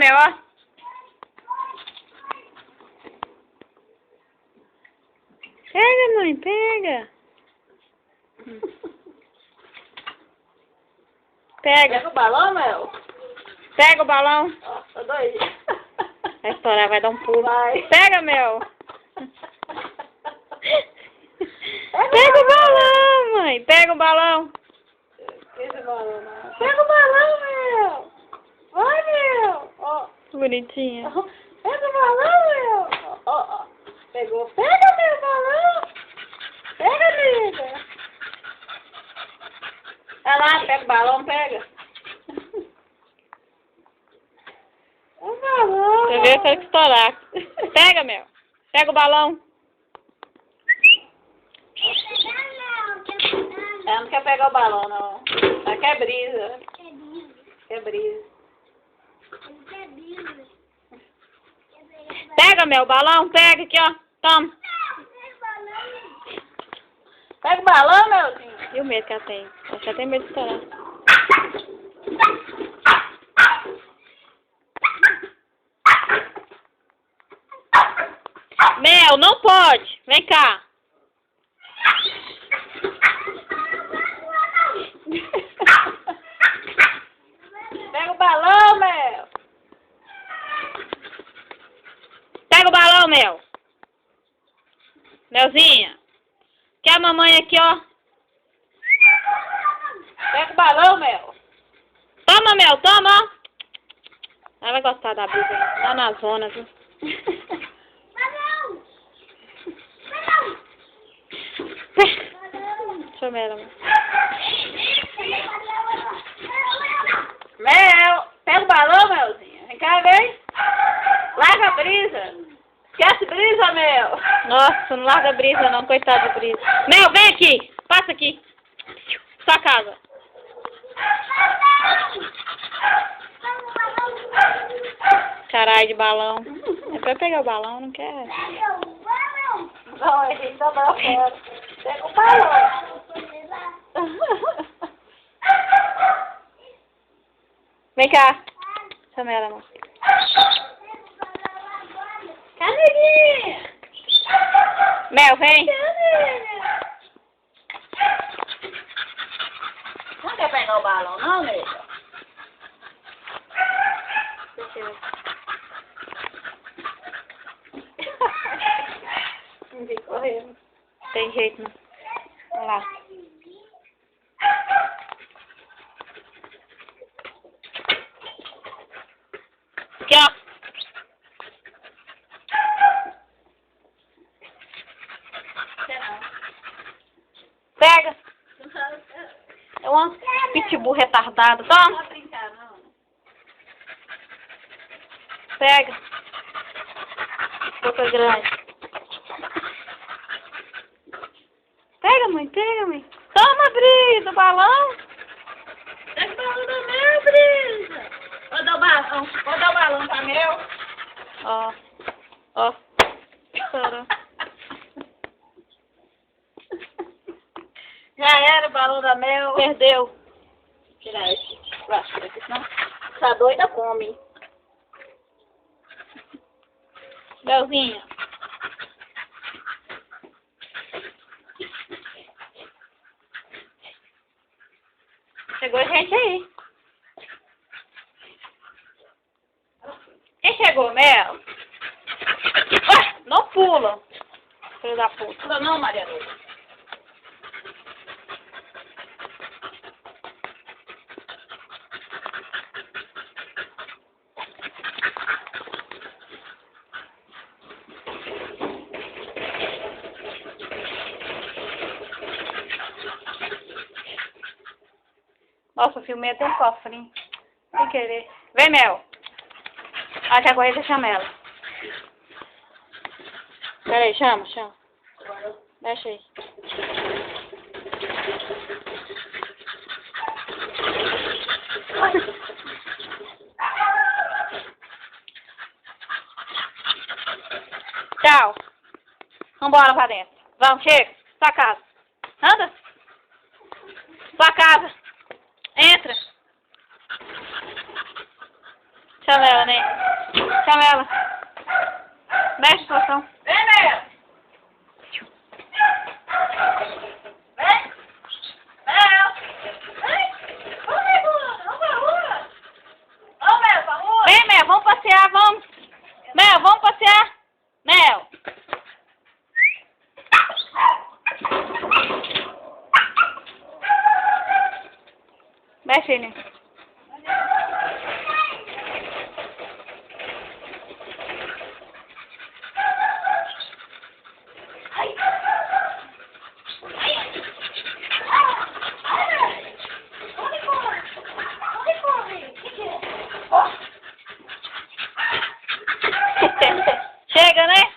Mel, ó. Pega, mãe, pega. Pega. Pega o balão, Mel. Pega o balão. Nossa, doido. Vai estourar, vai dar um pulo. Vai. Pega, Mel. Pega o balão, mãe. Pega o balão. Esse balão, não. Pega o balão, Mel. Vai, Mel. Ó. Bonitinha. Pega o balão, Mel. Ó. Pegou. Pega, meu balão. Pega, amiga. Vai lá, pega o balão, pega. O balão. Você vê que vai estourar. Pega, Mel. Pega o balão. Ela não quer pegar o balão, não. Ela quer brisa. Quer brisa. Pega, Mel, o balão. Pega aqui, ó. Toma. Pega o balão, Melzinho. E o medo que ela tem? Ela já tem medo de estourar. Mel, não pode. Vem cá. Pega o balão, Mel. Pega o balão, Mel. Melzinha. Quer a mamãe aqui, ó. Pega o balão, Mel. Toma, Mel, toma. Ela vai gostar da brisa. Lá na zona, viu? Deixa eu ver ela. Mel, pega o balão, Melzinha. Vem cá, vem. Larga a brisa. Esquece brisa, Mel. Nossa, não larga a brisa não, coitado de brisa. Mel, vem aqui. Passa aqui. Sua casa. Caralho de balão. É pra pegar o balão, não quer? Não, a gente tá pra fora. Pega o balão. Vem cá. Chama ela, amor. Canelinha. Mel, vem. Não quer pegar o balão, não, nega? Deixa eu ver. Não vi correndo. Tem jeito, não. Olha lá. Aqui, ó. Pega. É uma pitbull retardada. Não Toma. pode brincar, não. Pega. Boca grande. Pega, mãe. Pega, mãe. Toma, Brisa, o balão. Pega o balão da Mel, brisa. Vou dar o balão. Vou dar o balão pra Mel. Ó. Ó. Estourou. Já era o balão da Mel. Perdeu. Vou tirar esse plástico aqui, senão tá doida, come. Belzinha. Chegou gente aí. Quem chegou, Mel? Ué, não pula. Filho da puta. Não, não, Maria Lúcia. Nossa, eu filmei até o cofrinho. Sem querer. Vem, Mel. Ah, quer correr, chama ela. Pera aí, chama. Deixa aí. Tchau. Vambora pra dentro. Vamos, chega. Sua casa. Anda. Sua casa. Entra. Chama ela, né? Chama ela. Mexe o portão. Vem, Mel. Vem. Mel. Vem. Vamos, Mel. Vamos pra rua. Vamos, Mel, pra rua. Vem, Mel, vamos passear, vamos. Mel, vamos passear. Mel. Mexe aí, né?